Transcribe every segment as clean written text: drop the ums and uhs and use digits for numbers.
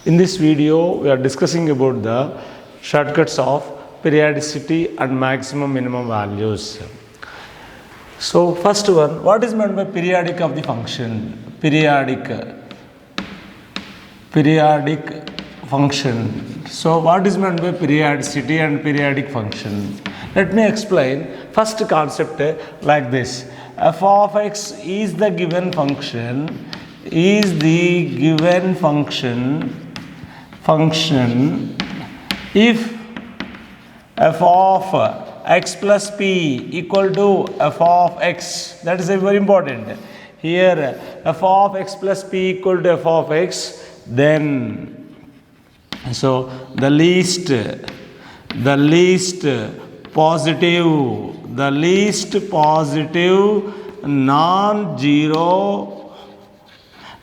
In this video, we are discussing about the shortcuts of periodicity and maximum minimum values. So, first one, what is meant by periodic of the function? Periodic function. So, what is meant by periodicity and periodic function? Let me explain. First concept like this: f of x is the given function. If f of x plus p equal to f of x, that is very important. Here f of x plus p equal to f of x, then so the least positive non-zero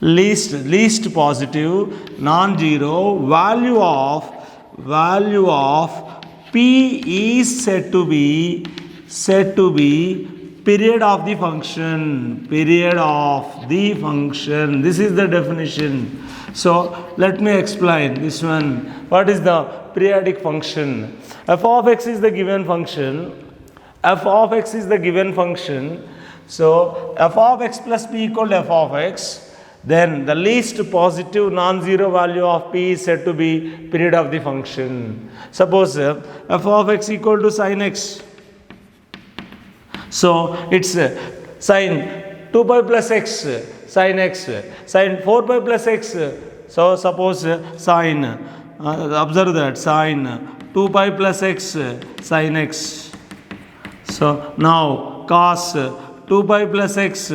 least positive non-zero value of p is said to be period of the function. This is the definition. So let me explain this one. What is the periodic function? F of x is the given function. So f of x plus p equal to f of x. Then the least positive non-zero value of p is said to be period of the function. Suppose f of x equal to sin x. So it's sin 2 pi plus x sin x, sin 4 pi plus x. So suppose sin, observe that, sin 2 pi plus x sin x. So now cos 2 pi plus x.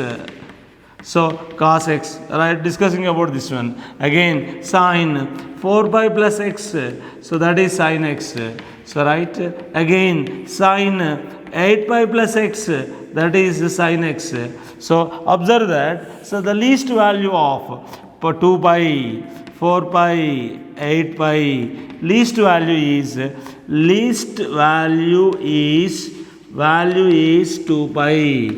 So cos x, right? Discussing about this one. Again sin 4 pi plus x. So that is sin x. So right? Again sin 8 pi plus x. That is sin x. So observe that. So the least value of 2 pi, 4 pi, 8 pi, least value is 2 pi.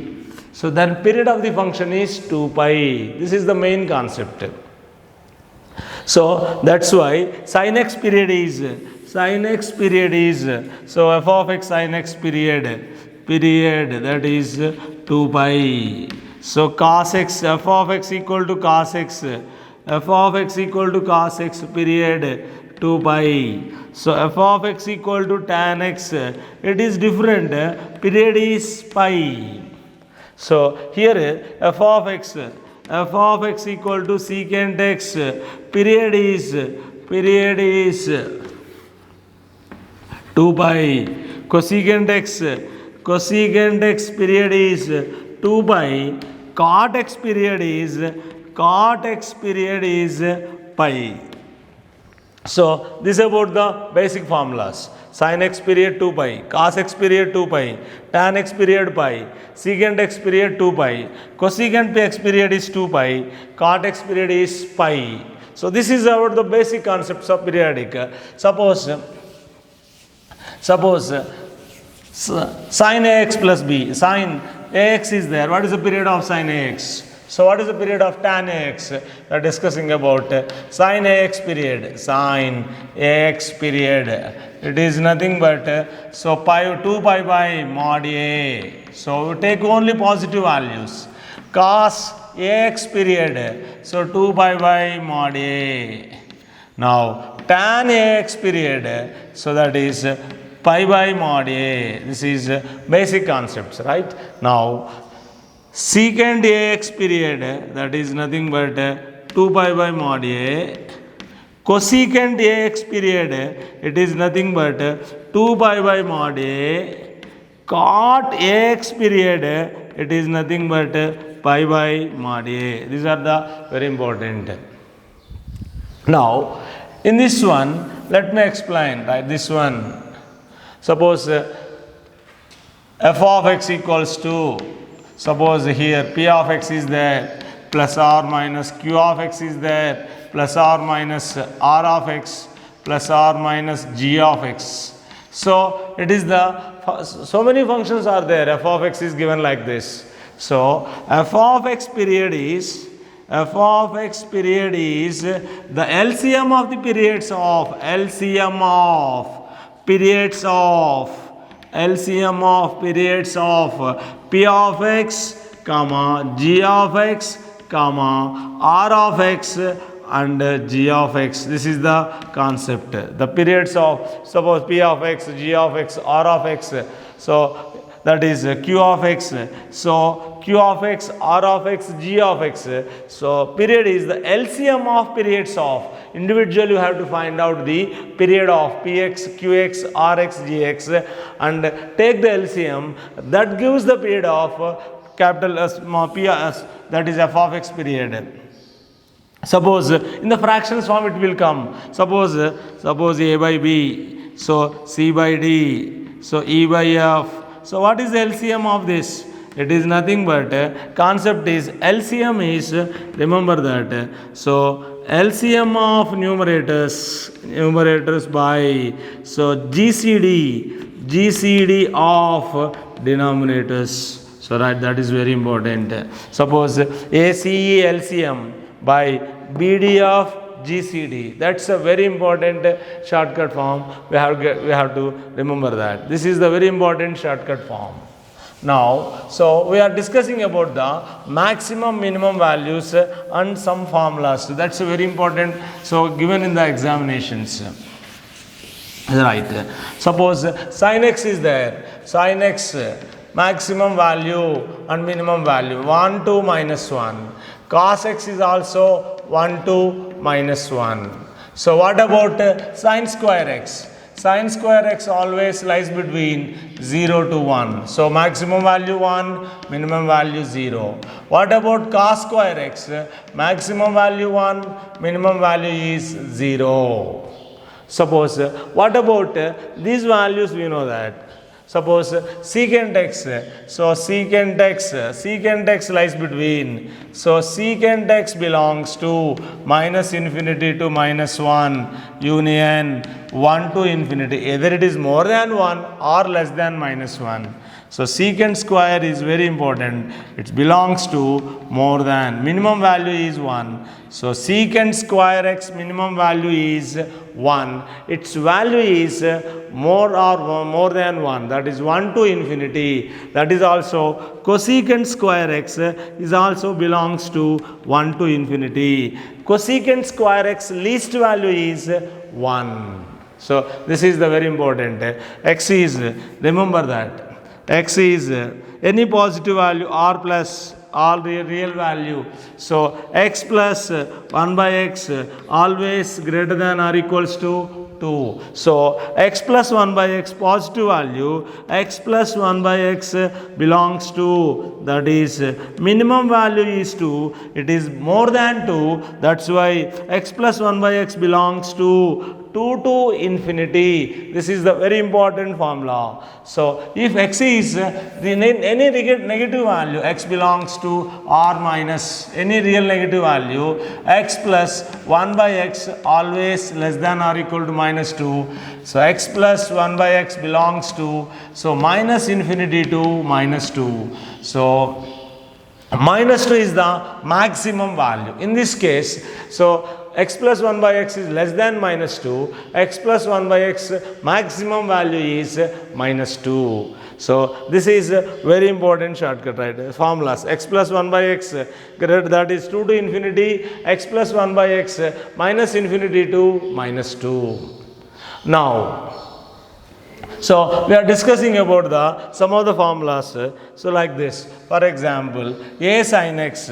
So then period of the function is 2 pi. This is the main concept. So that's why sin x period is so f of x sin x period that is 2 pi. So cos x, f of x equal to cos x period 2 pi. So f of x equal to tan x, it is different, period is pi. So here f of x equal to secant x, period is 2 pi. Cosecant x period is 2 pi. Cot x period is pi. So this is about the basic formulas. Sin x period 2 pi, cos x period 2 pi, tan x period pi, secant x period 2 pi, cosecant x period is 2 pi, cot x period is pi. So this is about the basic concepts of periodic. Suppose sin ax plus b, sin ax is there. What is the period of sin ax? So what is the period of tan ax? We are discussing about sin ax period. It is nothing but so 2 pi by mod a. So we take only positive values. Cos ax period. So 2 pi by mod a. Now tan ax period. So that is pi by mod a. This is basic concepts, right? Now secant ax period, that is nothing but 2 pi by mod a. Cosecant ax period, it is nothing but 2 pi by mod a. Cot ax period, it is nothing but pi by mod a. These are the very important. Now in this one, let me explain, right? This one, suppose f of x equals to, suppose here p of x is there, plus or minus q of x is there, plus or minus r of x, plus or minus g of x. So it is so many functions are there. F of x is given like this. So f of x period is f of x period is the LCM of the periods of LCM of periods of p of x comma g of x comma r of x and g of x. This is the concept. The periods of, suppose p of x, g of x, r of x. So that is q of x. So q of x, r of x, g of x. So period is the LCM of periods of. Individually you have to find out the period of px, qx, rx, gx and take the LCM. That gives the period of capital S, small p, s, that is f of x period. Suppose in the fractions form it will come. Suppose a by b, so c by d, so e by f. So what is the LCM of this? It is nothing but concept is LCM is, remember that. So LCM of numerators by, so GCD of denominators. So that is very important. Suppose ACE LCM by BD of GCD. That's a very important shortcut form. We have to remember that. This is the very important shortcut form. Now, so we are discussing about the maximum minimum values and some formulas. That's very important. So given in the examinations. Right. Suppose sin x is there. Sin x maximum value and minimum value 1, 2, minus 1. Cos x is also 1, 2, minus 1. So what about sin square x? Sin square x always lies between 0 to 1. So maximum value 1, minimum value 0. What about cos square x? Maximum value 1, minimum value is 0. Suppose what about these values? We know that. Suppose secant x, so secant x lies between, so secant x belongs to minus infinity to minus 1 union 1 to infinity, either it is more than 1 or less than minus 1. So secant square is very important, it belongs to more than, minimum value is 1. So secant square x minimum value is 1, its value is more than 1, that is 1 to infinity. That is also cosecant square x is also belongs to 1 to infinity. Cosecant square x least value is 1. So this is the very important. X is, remember that, x is any positive value r plus all real value. So x plus 1 by x always greater than or equals to 2. So x plus 1 by x positive value, x plus 1 by x belongs to, that is minimum value is 2, it is more than 2, that's why x plus 1 by x belongs to 2 to infinity. This is the very important formula. So if x is any negative value, x belongs to r minus any real negative value, x plus 1 by x always less than or equal to minus 2. So x plus 1 by x belongs to, so minus infinity to minus 2. So minus 2 is the maximum value. In this case, so x plus 1 by x is less than minus 2, x plus 1 by x maximum value is minus 2. So this is a very important shortcut, right? Formulas, x plus 1 by x that is 2 to infinity, x plus 1 by x minus infinity to minus 2. Now, so we are discussing about some of the formulas. So like this, for example, a sin x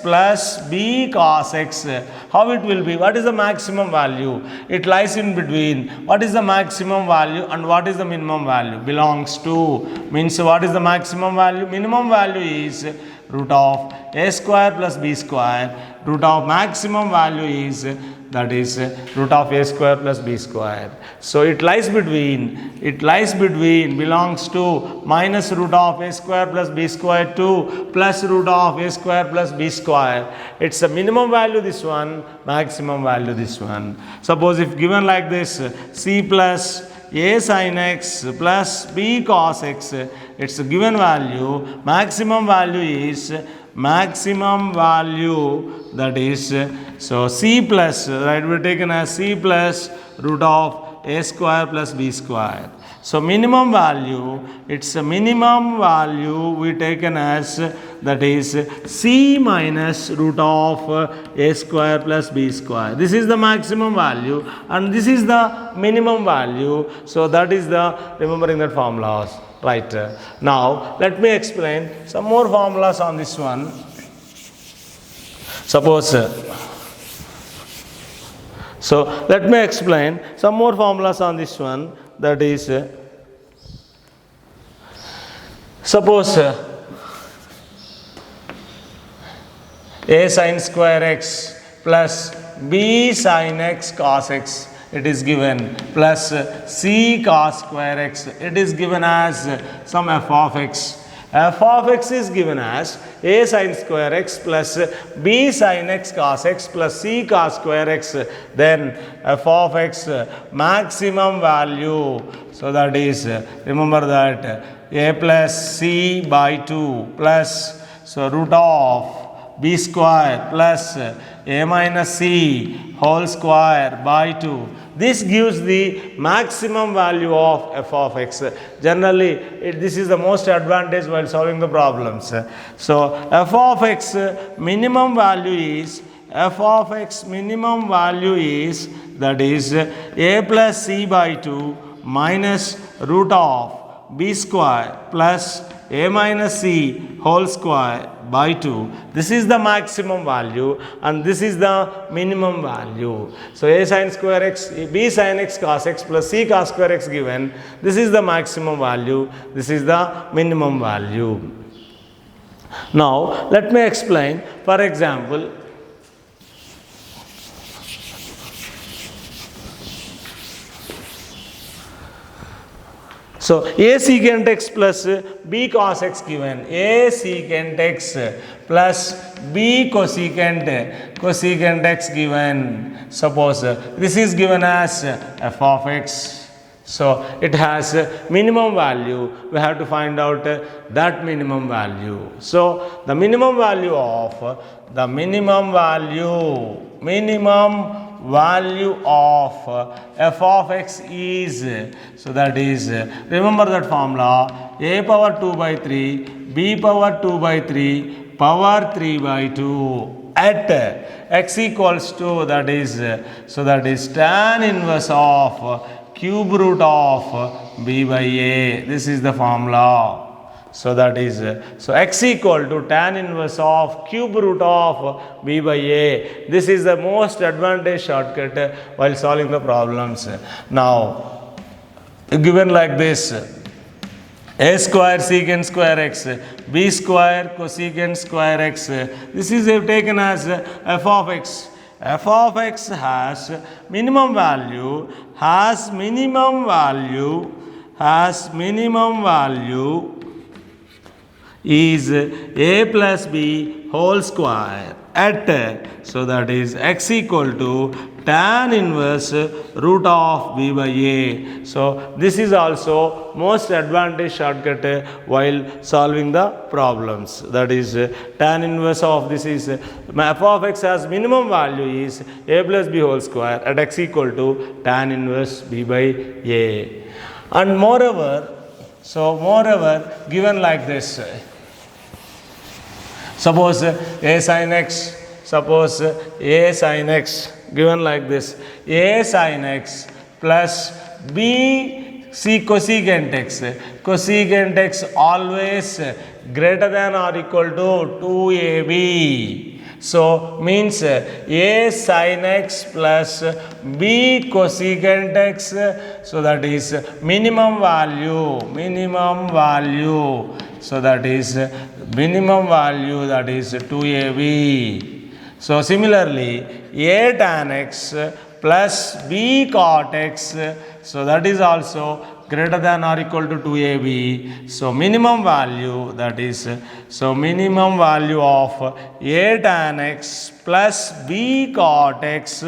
plus b cos x, how it will be? What is the maximum value? It lies in between. What is the maximum value and what is the minimum value? Belongs to, means what is the maximum value? Minimum value is root of a square plus b square. Root of maximum value is, that is root of a square plus b square. So it lies between, belongs to minus root of a square plus b square to plus root of a square plus b square. It's a minimum value this one, maximum value this one. Suppose if given like this, c plus a sin x plus b cos x, its given value, maximum value is that is so c plus, right, we taken as c plus root of a square plus b square. So minimum value, its a minimum value we taken as that is c minus root of a square plus b square. This is the maximum value and this is the minimum value. So that is the remembering that formulas, right. Now let me explain some more formulas on this one. Suppose so let me explain some more formulas on this one, that is suppose a sin square x plus b sin x cos x, it is given, plus c cos square x, it is given as some f of x. F of x is given as a sin square x plus b sin x cos x plus c cos square x, then f of x maximum value. So that is, remember that a plus c by 2 plus so root of b square plus a minus c whole square by 2. This gives the maximum value of f of x. Generally, this is the most advantage while solving the problems. So, f of x minimum value is, that is a plus c by 2 minus root of b square plus a minus c whole square by 2. This is the maximum value and this is the minimum value. So a sin square x, b sin x cos x plus c cos square x given. This is the maximum value. This is the minimum value. Now let me explain. For example, so a secant x plus b cos x given, a secant x plus b cosecant x given. Suppose this is given as f of x. So it has minimum value. We have to find out that minimum value. So the minimum value of f of x is, so that is, remember that formula, a power 2 by 3, b power 2 by 3, power 3 by 2 at x equals to, that is, so that is tan inverse of cube root of b by a. This is the formula. So that is, so x equal to tan inverse of cube root of b by a. This is the most advantage shortcut while solving the problems. Now, given like this, a square secant square x, b square cosecant square x. This is taken as f of x. F of x has minimum value, is a plus b whole square at, so that is x equal to tan inverse root of b by a. So this is also most advantage shortcut while solving the problems. That is tan inverse of this is f of x has minimum value is a plus b whole square at x equal to tan inverse b by a. And moreover, given like this, suppose a sin x, given like this, a sin x plus b c cosecant x always greater than or equal to 2ab. So means a sin x plus b cosecant x, so that is minimum value, so that is minimum value, that is 2ab. So similarly, a tan x plus b cot x, so that is also greater than or equal to 2ab. So minimum value, that is, so minimum value of a tan x plus b cot x,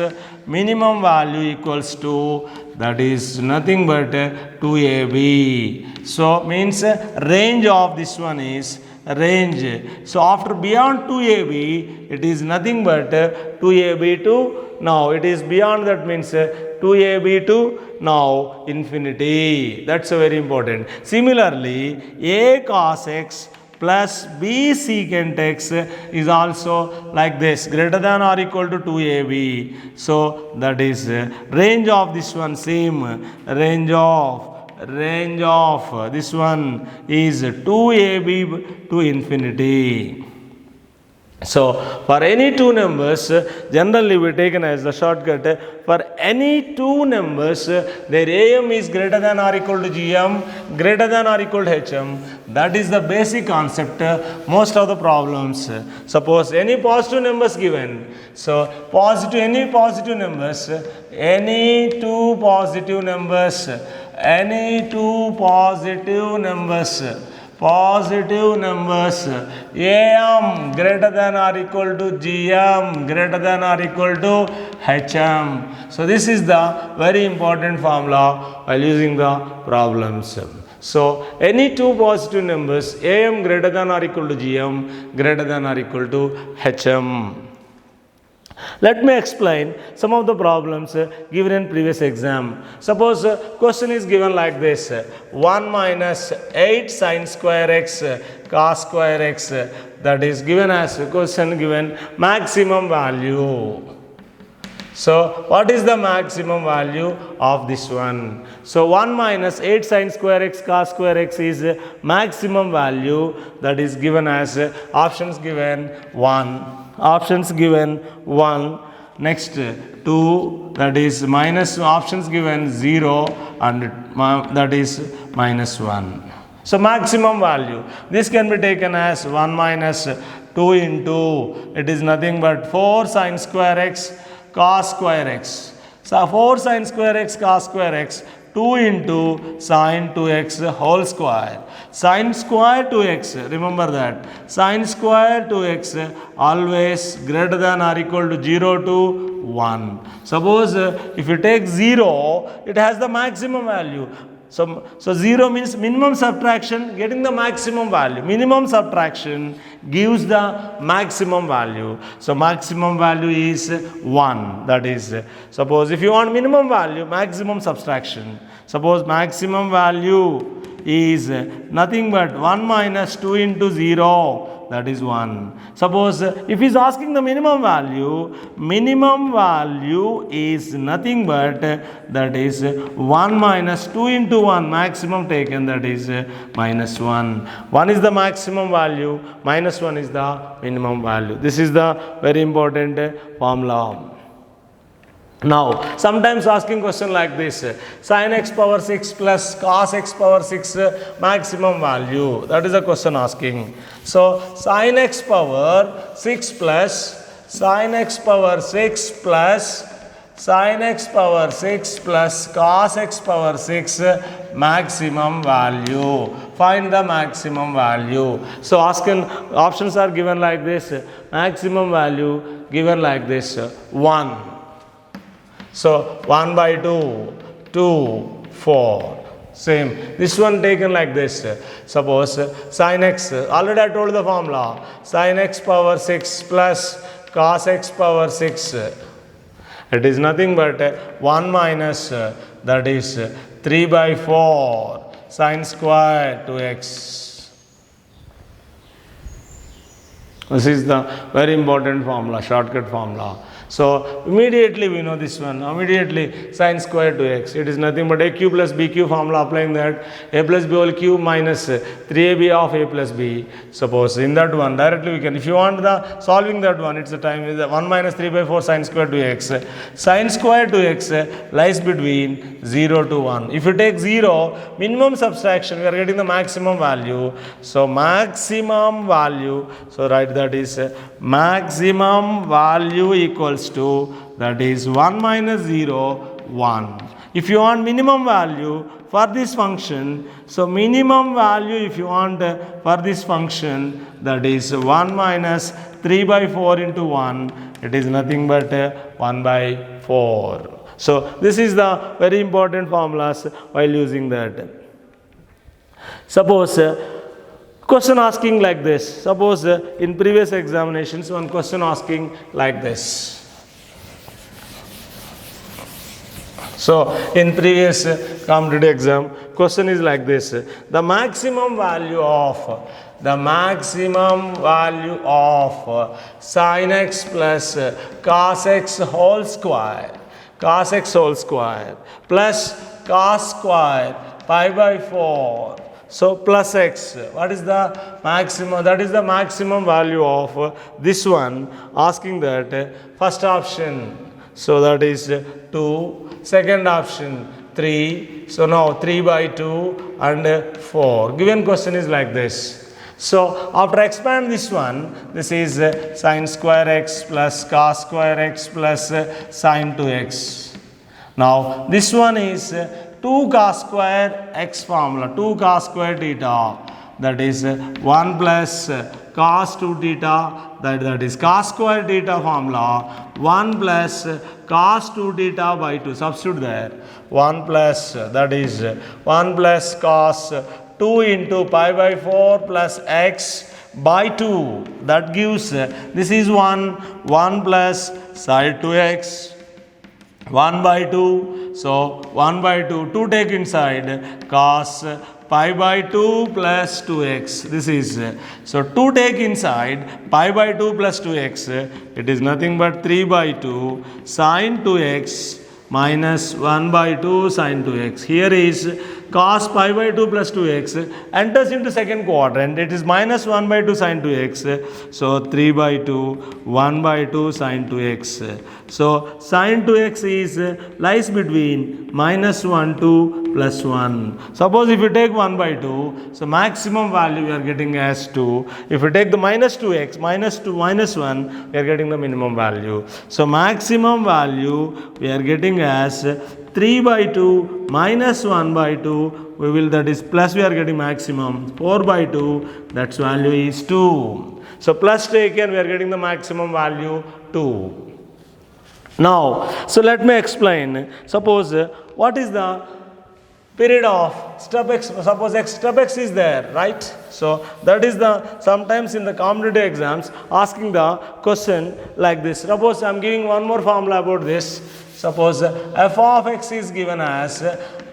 minimum value equals to, that is nothing but 2ab. So means range of this one is range. So after beyond 2ab, it is nothing but 2ab to, now it is beyond, that means 2ab to now infinity. That's very important. Similarly, a cos x plus b secant x is also like this, greater than or equal to 2ab. So that is range of this one, same range of this one is 2ab to infinity. So for any two numbers, generally we taken as the shortcut, for any two numbers, their AM is greater than or equal to GM, greater than or equal to HM. That is the basic concept. Most of the problems, suppose any positive numbers given, so any positive numbers, any two positive numbers, AM greater than or equal to GM greater than or equal to HM. So this is the very important formula while using the problems. So any two positive numbers, AM greater than or equal to GM greater than or equal to HM. Let me explain some of the problems given in previous exam. Suppose question is given like this, 1 minus 8 sin square x cos square x, that is given as question given maximum value. So what is the maximum value of this one? So 1 minus 8 sin square x cos square x is maximum value, that is given as options given 1. Options given 1, next 2, that is minus, options given 0 and that is minus 1. So maximum value, this can be taken as 1 minus 2 into, it is nothing but 4 sin square x cos square x. So 4 sin square x cos square x, 2 into sin 2x whole square. Sin square 2x, remember that, sin square 2x always greater than or equal to 0 to 1. Suppose if you take 0, it has the maximum value. So 0 means minimum subtraction getting the maximum value. Minimum subtraction gives the maximum value. So maximum value is 1. That is, suppose if you want minimum value, maximum subtraction. Suppose maximum value is nothing but 1 minus 2 into 0, that is 1. Suppose if he is asking the minimum value is nothing but, that is 1 minus 2 into 1, maximum taken, that is minus 1. 1 is the maximum value, minus 1 is the minimum value. This is the very important formula. Now, sometimes asking question like this, sin x power 6 plus cos x power 6 maximum value. That is a question asking. So, sin x power 6 plus sin x power 6 plus sin x power 6 plus cos x power 6 maximum value. Find the maximum value. So, options are given like this. Maximum value given like this, 1. So 1 by 2, 2, 4. Same. This one taken like this. Suppose sin x, already I told the formula. Sin x power 6 plus cos x power 6. It is nothing but 1 minus, that is 3 by 4 sin square 2x. This is the very important formula, shortcut formula. So immediately we know this one. Immediately sin square 2x. It is nothing but a q plus bq formula, applying that. A plus b whole cube minus 3ab of a plus b. Suppose in that one directly we can, if you want the solving that one, it's the time is 1 minus 3 by 4 sin square 2x. Sin square 2x lies between 0 to 1. If you take 0, minimum subtraction, we are getting the maximum value. So maximum value, so write that is maximum value equals to, that is 1 minus 0 1. If you want minimum value for this function, so minimum value if you want for this function, that is 1 minus 3 by 4 into 1, it is nothing but 1 by 4. So this is the very important formulas while using that. Suppose question asking like this. Suppose in previous examinations one question asking like this. So in previous competitive exam question is like this. The maximum value of sin x plus cos x whole square plus cos square pi by 4. So plus x, what is the maximum? That is the maximum value of this one. Asking that first option, so that is 2. Second option 3. So now 3 by 2 and 4. Given question is like this. So after expand this one, this is sin square x plus cos square x plus sin 2x. Now this one is 2 cos square x formula, 2 cos square theta, that is 1 plus cos 2 theta, that is cos square theta formula, 1 plus cos 2 theta by 2, substitute there, 1 plus, that is 1 plus cos 2 into pi by 4 plus x by 2, that gives, this is 1 plus sin 2x, 1 by 2, so 1 by 2, 2 take inside, cos pi by 2 plus 2x, this is, so 2 take inside, pi by 2 plus 2x, it is nothing but 3 by 2 sin 2x minus 1 by 2 sin 2x. Here is cos pi by 2 plus 2x enters into second quadrant, it is minus 1 by 2 sin 2x, so 3 by 2 1 by 2 sin 2x. So sin 2x is lies between minus 1 to plus 1. Suppose if you take 1 by 2, so maximum value we are getting as 2. If you take the minus 2x, minus 2 minus 1, we are getting the minimum value. So maximum value we are getting as 3 by 2 minus 1 by 2, we will, that is plus, we are getting maximum 4 by 2, that's value is 2. So plus taken, we are getting the maximum value 2. Now, so let me explain. Suppose what is the period of step x? Suppose step x is there, right? So that is the, sometimes in the competitive exams asking the question like this. Suppose I am giving one more formula about this. Suppose f of x is given as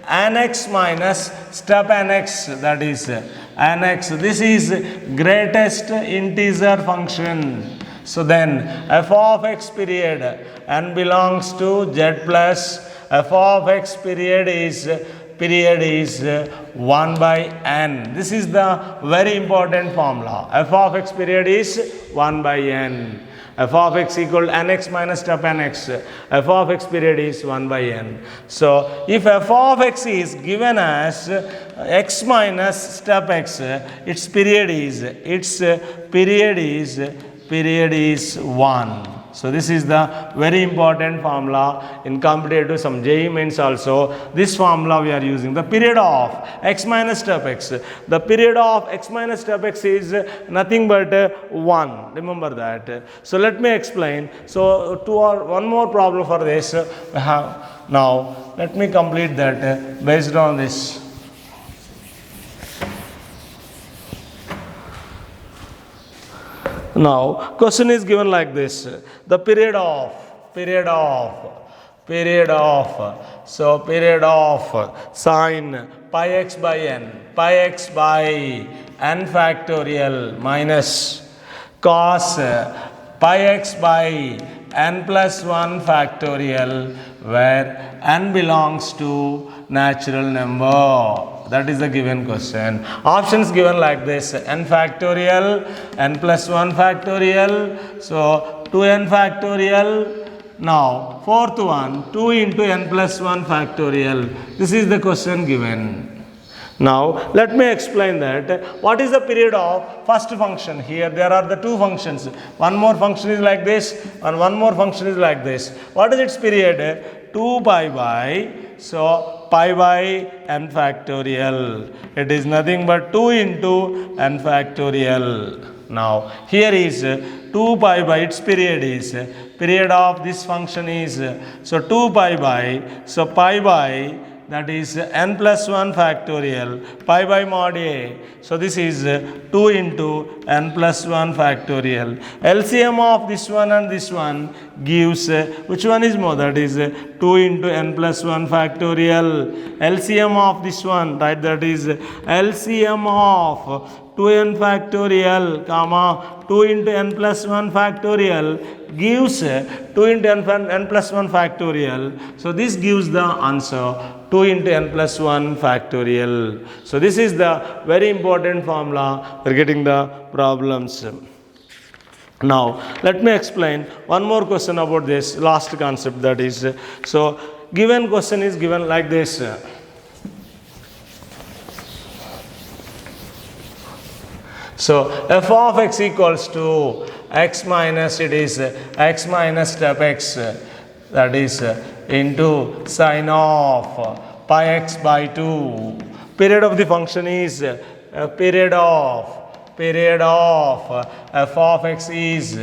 nx minus step nx, that is nx. This is greatest integer function. So then f of x period n belongs to z plus f of x period is 1 by n. This is the very important formula. F of x period is 1 by n. F of x equal to nx minus step nx. F of x period is 1 by n. So if f of x is given as x minus step x, its period is 1. So this is the very important formula in competitive, some JEE mains also. This formula we are using. The period of x minus step x. The period of x minus step x is nothing but 1. Remember that. So let me explain. So one more problem for this we have now. Let me complete that based on this. Now, question is given like this. The period of sin pi x by n factorial minus cos pi x by n plus 1 factorial, where n belongs to natural number. That is the given question. Options given like this: n factorial, n plus 1 factorial, so 2n factorial. Now fourth one, 2 into n plus 1 factorial. This is the question given. Now let me explain that. What is the period of first function? Here there are the two functions. One more function is like this and one more function is like this. What is its period? 2 pi by, so pi by n factorial. It is nothing but 2 into n factorial. Now here is 2 pi by its period is, period of this function is, so 2 pi by, so pi by, that is n plus 1 factorial, pi by mod a. So this is 2 into n plus 1 factorial. LCM of this one and this one gives, which one is more? That is 2 into n plus 1 factorial. LCM of this one, right, that is LCM of 2n factorial, comma 2 into n plus 1 factorial gives 2 into n plus 1 factorial. So this gives the answer 2 into n plus 1 factorial. So this is the very important formula for getting the problems. Now let me explain one more question about this last concept, that is, so given question is given like this. So f of x equals to x minus, it is x minus step x, that is into sine of pi x by 2. Period of the function is period of f of x is,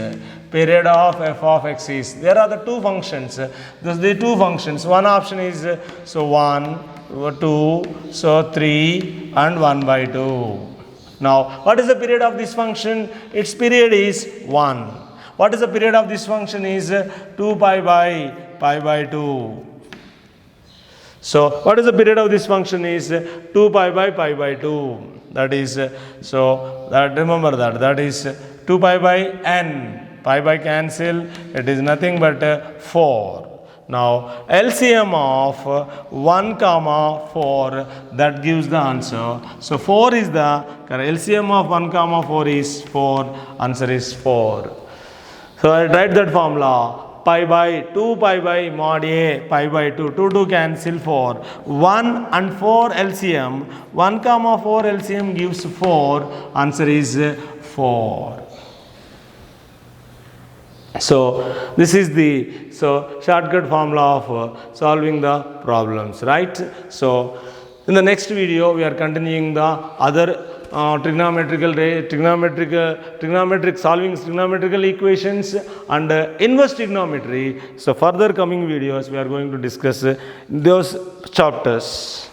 period of f of x is. There are the two functions. Those the two functions. One option is so 1, 2, so 3 and 1 by 2. Now, what is the period of this function? Its period is 1. What is the period of this function is 2 pi by 2. So, what is the period of this function is 2 pi by 2. That is, so that remember that is 2 pi by n. Pi by cancel, it is nothing but 4. Now LCM of 1 comma 4, that gives the answer. So 4 is the LCM of 1 comma 4 is 4. Answer is 4. So I write that formula. Pi by 2 pi by mod a, pi by 2, 2 cancel 4. 1 and 4 LCM. 1 comma 4 LCM gives 4. Answer is 4. So this is the shortcut formula of solving the problems, right? So in the next video we are continuing the other trigonometric solving trigonometrical equations and inverse trigonometry. So further coming videos we are going to discuss those chapters.